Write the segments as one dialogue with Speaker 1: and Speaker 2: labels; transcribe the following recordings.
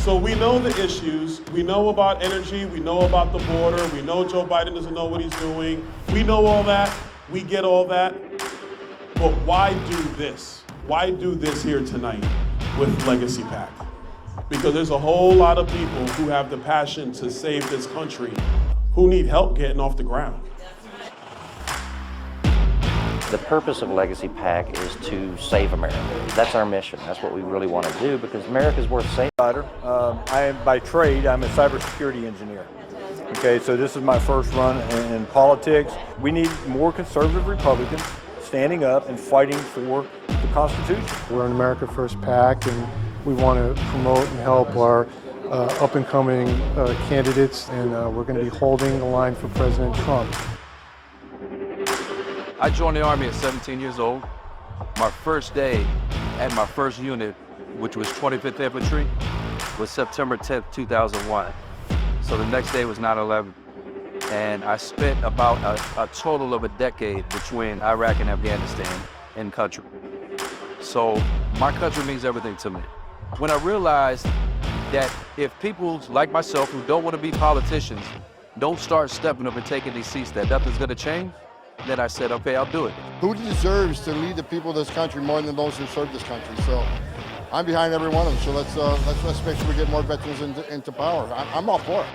Speaker 1: So we know the issues, we know about energy, we know about the border, we know Joe Biden doesn't know what he's doing. We know all that, we get all that. But why do this? Why do this here tonight with Legacy PAC? Because there's a whole lot of people who have the passion to save this country who need help getting off the ground.
Speaker 2: The purpose of Legacy PAC is to save America. That's our mission. That's what we really want to do because America's worth saving.
Speaker 3: I am by trade, I'm a cybersecurity engineer. Okay, so this is my first run in politics. We need more conservative Republicans standing up and fighting for the Constitution.
Speaker 4: We're an America First PAC, and we want to promote and help our up-and-coming candidates, and we're going to be holding the line for President Trump.
Speaker 5: I joined the Army at 17 years old. My first day at my first unit, which was 25th Infantry, was September 10th, 2001. So the next day was 9/11. And I spent about a total of a decade between Iraq and Afghanistan in country. So my country means everything to me. When I realized that if people like myself who don't want to be politicians don't start stepping up and taking these seats, that nothing's going to change, then I said, okay, I'll do it.
Speaker 6: Who deserves to lead the people of this country more than those who serve this country? So I'm behind every one of them. So let's make sure we get more veterans into power. I'm all for it.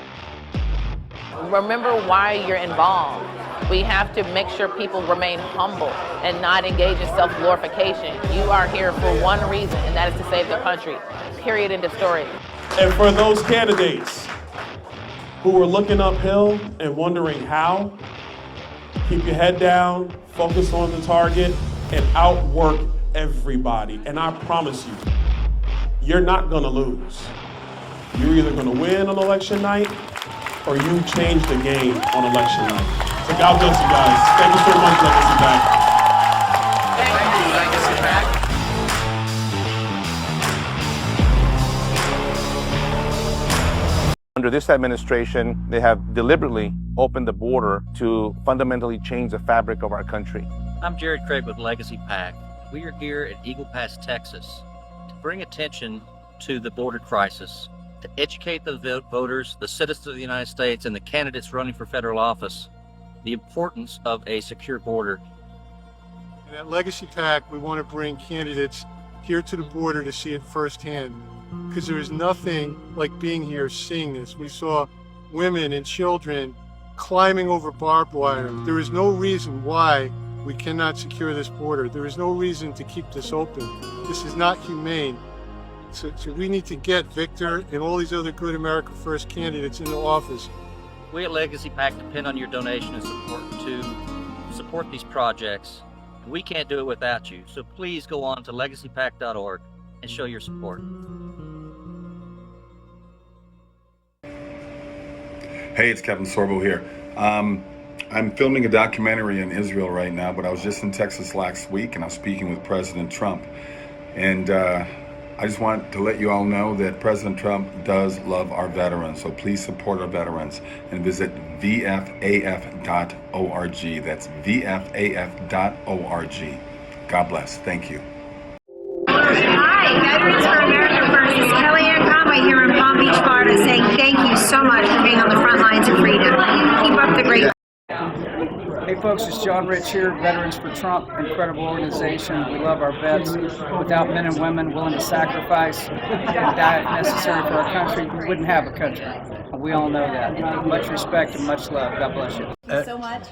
Speaker 7: Remember why you're involved. We have to make sure people remain humble and not engage in self-glorification. You are here for one reason, and that is to save the country. Period. End of story.
Speaker 1: And for those candidates who are looking uphill and wondering how, keep your head down, focus on the target, and outwork everybody. And I promise you, you're not gonna lose. You're either gonna win on election night or you change the game on election night. So God bless you guys. Thank you so much, Legacy PAC.
Speaker 7: Thank you, Legacy PAC.
Speaker 8: Under this administration, they have deliberately opened the border to fundamentally change the fabric of our country.
Speaker 2: I'm Jared Craig with Legacy PAC. We are here at Eagle Pass, Texas, to bring attention to the border crisis, to educate the voters, the citizens of the United States, and the candidates running for federal office, the importance of a secure border.
Speaker 4: And at Legacy PAC, we want to bring candidates here to the border to see it firsthand, because there is nothing like being here, seeing this. We saw women and children climbing over barbed wire. There is no reason why we cannot secure this border. There is no reason to keep this open. This is not humane. So we need to get Victor and all these other good America First candidates into office.
Speaker 2: We at Legacy PAC depend on your donation and support to support these projects. We can't do it without you. So please go on to legacypac.org and show your support.
Speaker 9: Hey, it's Kevin Sorbo here. I'm filming a documentary in Israel right now, but I was just in Texas last week and I was speaking with President Trump. And I just want to let you all know that President Trump does love our veterans, so please support our veterans and visit VFAF.org. That's VFAF.org. God bless. Thank you.
Speaker 10: Hi, Veterans for America First. It's Kellyanne Conway here in Palm Beach, Florida, saying thank you so much for being on the front lines of freedom. Keep up the great.
Speaker 11: Hey folks, it's John Rich here, Veterans for Trump, incredible organization. We love our vets. Without men and women willing to sacrifice and die necessary for our country, we wouldn't have a country. We all know that. Much respect and much love. God bless you.
Speaker 12: Thank you so much.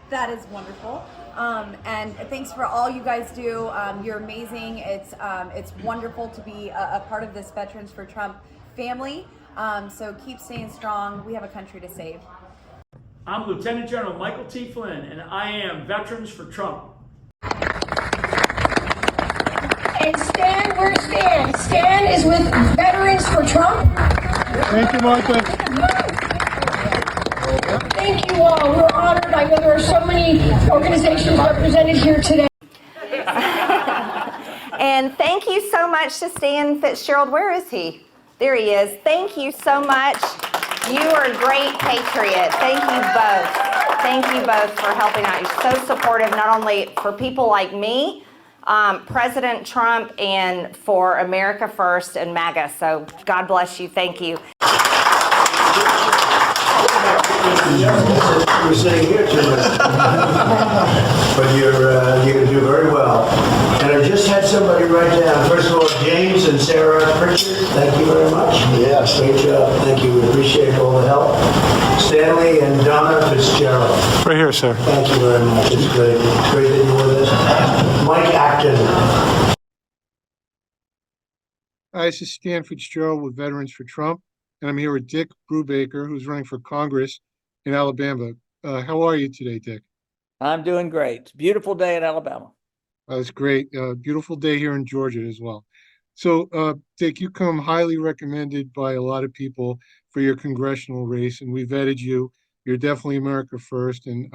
Speaker 12: That is wonderful. And thanks for all you guys do. You're amazing. It's wonderful to be a part of this Veterans for Trump family. So keep staying strong. We have a country to save.
Speaker 13: I'm Lieutenant General Michael T. Flynn, and I am Veterans for Trump.
Speaker 10: And Stan, where's Stan? Stan is with Veterans for Trump.
Speaker 4: Thank you, Martha.
Speaker 10: Thank you all. We're honored. I know there are so many organizations represented here today.
Speaker 14: And thank you so much to Stan Fitzgerald. Where is he? There he is. Thank you so much. You are a great patriot. Thank you both. Thank you both for helping out. You're so supportive, not only for people like me, President Trump and for America First and MAGA. So God bless you. Thank you.
Speaker 15: You're sitting here too much. But you're going to do very well. And I just had somebody write down, first of all, James and Sarah Pritchard, thank you very much. Yes. Great job. Thank you. We appreciate all the help. Stanley and Donna Fitzgerald.
Speaker 4: Right here, sir.
Speaker 15: Thank you very much. It's great. It's great that you're with us. Mike Acton.
Speaker 4: Hi, this is Stan Fitzgerald with Veterans for Trump, and I'm here with Dick Brewbaker, who's running for Congress in Alabama. How are you today, Dick?
Speaker 16: I'm doing great. It's a beautiful day in Alabama.
Speaker 4: It's great. Beautiful day here in Georgia as well. So, Dick, you come highly recommended by a lot of people for your congressional race, and we vetted you. You're definitely America First, and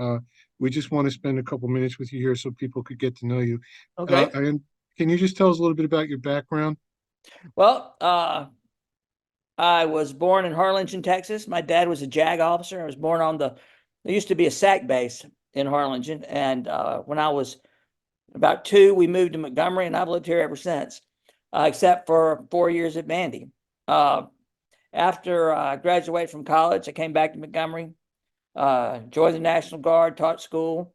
Speaker 4: we just want to spend a couple minutes with you here so people could get to know you.
Speaker 16: Okay.
Speaker 4: And can you just tell us a little bit about your background?
Speaker 16: Well, I was born in Harlingen, Texas. My dad was a JAG officer. I was born on there used to be a SAC base in Harlingen. And when I was about 2, we moved to Montgomery, and I've lived here ever since, except for 4 years at Vandy. After I graduated from college, I came back to Montgomery, joined the National Guard, taught school.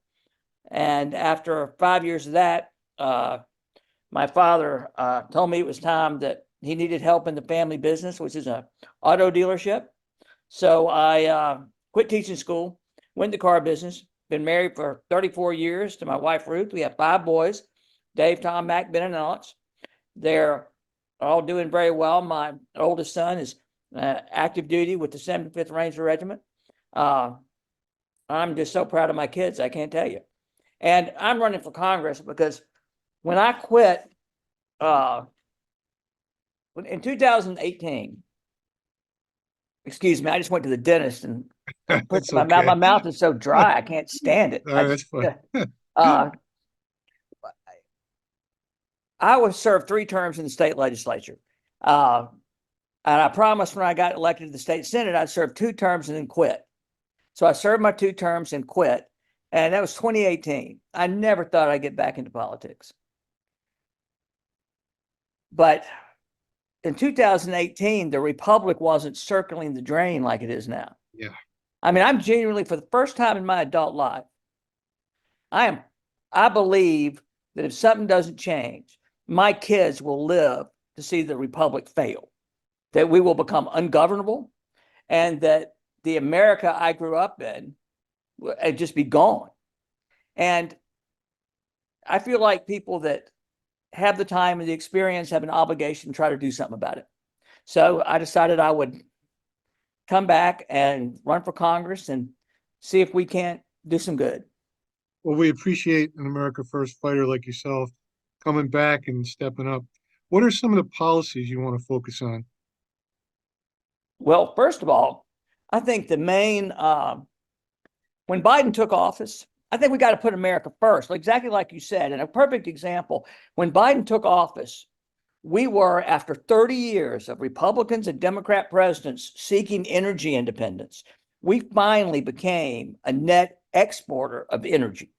Speaker 16: And after 5 years of that, my father told me it was time that he needed help in the family business, which is a auto dealership. So I quit teaching school, went to car business, been married for 34 years to my wife, Ruth. We have 5 boys, Dave, Tom, Mac, Ben, and Alex. They're all doing very well. My oldest son is active duty with the 75th Ranger Regiment. I'm just so proud of my kids, I can't tell you. And I'm running for Congress because when I quit in 2018, excuse me, I just went to the dentist and my mouth is so dry, I can't stand it.
Speaker 4: That's fine.
Speaker 16: I was served 3 terms in the state legislature. And I promised when I got elected to the state senate, I'd serve 2 terms and then quit. So I served my 2 terms and quit. And that was 2018. I never thought I'd get back into politics. But in 2018, the Republic wasn't circling the drain like it is now.
Speaker 4: Yeah.
Speaker 16: I mean, I'm genuinely, for the first time in my adult life, I believe that if something doesn't change, my kids will live to see the Republic fail, that we will become ungovernable, and that the America I grew up in would just be gone. And I feel like people that have the time and the experience have an obligation to try to do something about it. So I decided I would come back and run for Congress and see if we can't do some good.
Speaker 4: Well, we appreciate an America First fighter like yourself coming back and stepping up. What are some of the policies you want to focus on?
Speaker 16: Well, first of all, I think the main, when Biden took office, I think we got to put America first, exactly like you said. And a perfect example, when Biden took office, we were, after 30 years of Republicans and Democrat presidents seeking energy independence, we finally became a net exporter of energy.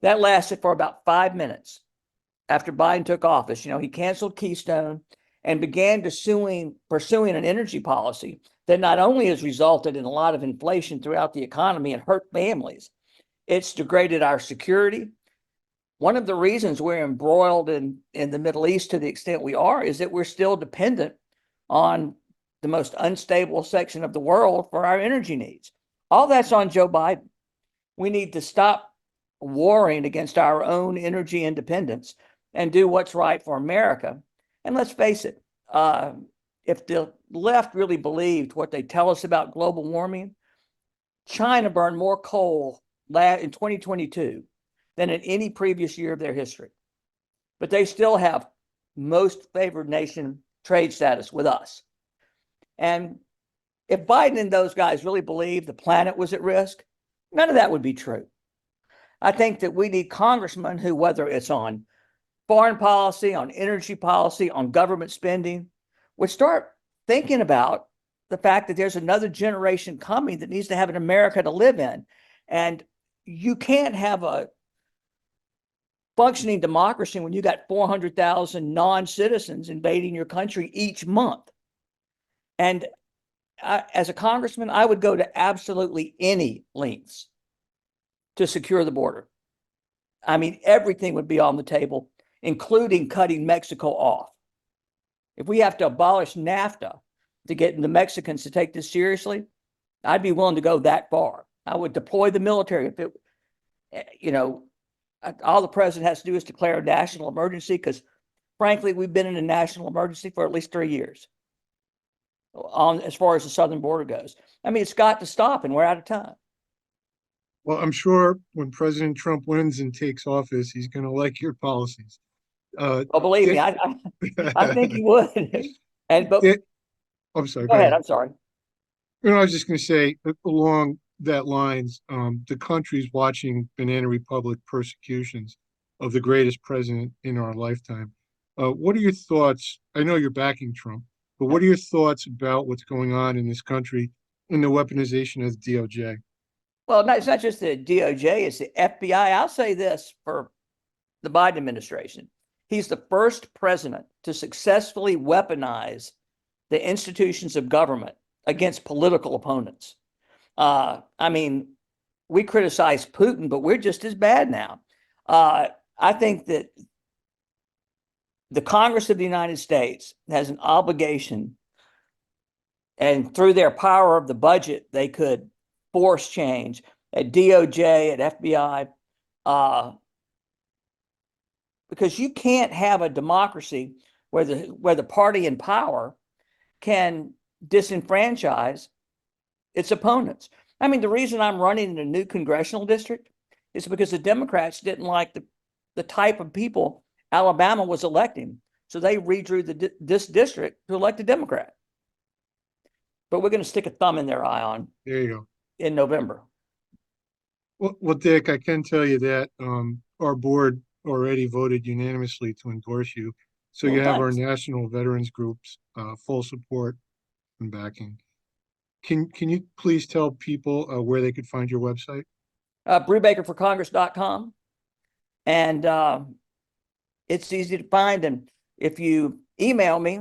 Speaker 16: That lasted for about 5 minutes after Biden took office. You know, he canceled Keystone and began pursuing an energy policy that not only has resulted in a lot of inflation throughout the economy and hurt families, it's degraded our security. One of the reasons we're embroiled in the Middle East to the extent we are is that we're still dependent on the most unstable section of the world for our energy needs. All that's on Joe Biden. We need to stop warring against our own energy independence and do what's right for America. And let's face it, if the left really believed what they tell us about global warming, China burned more coal in 2022 than in any previous year of their history. But they still have most favored nation trade status with us. And if Biden and those guys really believed the planet was at risk, none of that would be true. I think that we need congressmen who, whether it's on foreign policy, on energy policy, on government spending, would start thinking about the fact that there's another generation coming that needs to have an America to live in. And you can't have a functioning democracy when you got 400,000 non-citizens invading your country each month. And as a congressman, I would go to absolutely any lengths to secure the border. I mean, everything would be on the table, including cutting Mexico off. If we have to abolish NAFTA to get the Mexicans to take this seriously, I'd be willing to go that far. I would deploy the military if it, you know, all the president has to do is declare a national emergency, because frankly, we've been in a national emergency for at least 3 years on as far as the southern border goes. I mean, it's got to stop, and we're out of time.
Speaker 4: Well, I'm sure when President Trump wins and takes office, he's going to like your policies.
Speaker 16: Oh, believe me, I think he would. And but
Speaker 4: I'm sorry.
Speaker 16: Go ahead. I'm sorry.
Speaker 4: You know, I was just going to say, along that lines, the country's watching Banana Republic persecutions of the greatest president in our lifetime. What are your thoughts? I know you're backing Trump, but what are your thoughts about what's going on in this country in the weaponization of the DOJ?
Speaker 16: Well, it's not just the DOJ, it's the FBI. I'll say this for the Biden administration. He's the first president to successfully weaponize the institutions of government against political opponents. I mean, we criticize Putin, but we're just as bad now. I think that the Congress of the United States has an obligation, and through their power of the budget, they could force change at DOJ, at FBI, because you can't have a democracy where the party in power can disenfranchise its opponents. I mean, the reason I'm running in a new congressional district is because the Democrats didn't like the type of people Alabama was electing, so they redrew this district to elect a Democrat. But we're going to stick a thumb in their eye on.
Speaker 4: There you go.
Speaker 16: In November.
Speaker 4: Well, Dick, I can tell you that our board already voted unanimously to endorse you. So you have our national veterans group's full support and backing. Can you please tell people where they could find your website?
Speaker 16: Brewbakerforcongress.com. And it's easy to find. And if you email me,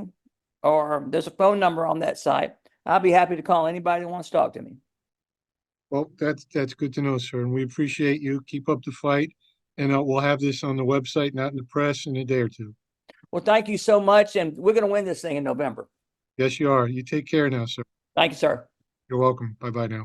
Speaker 16: or there's a phone number on that site, I'll be happy to call anybody who wants to talk to me.
Speaker 4: Well, that's good to know, sir. And we appreciate you. Keep up the fight. And we'll have this on the website, not in the press, in a day or two.
Speaker 16: Well, thank you so much. And we're going to win this thing in November.
Speaker 4: Yes, you are. You take care now, sir.
Speaker 16: Thank you, sir.
Speaker 4: You're welcome. Bye-bye now.